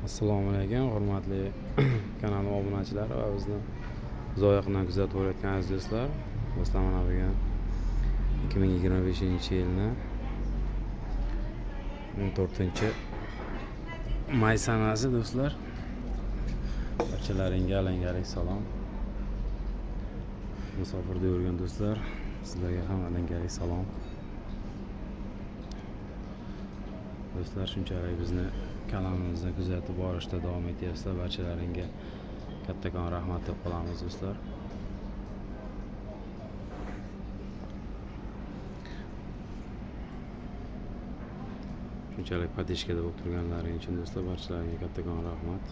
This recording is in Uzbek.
Assalomu alaykum, hurmatli kanal obunachilari va bizni uzoq yaqindan kuzatib borayotgan aziz do'stlar. Do'stlar, mana bugun 2025-yilni 14-may sanasi do'stlar. Barchalaringga alangalik salom. Musofirda yurgan do'stlar, sizlarga ham alangalik salom. Do'stlar, shunchalik bizni kanalimizni kuzatib borishda davom etyapsizlar. Barchalaringga kattakon rahmat deb qolamiz do'stlar. Shunchalik podishkada bo'lib turganlaring uchun do'stlar, barchalaringga kattakon rahmat.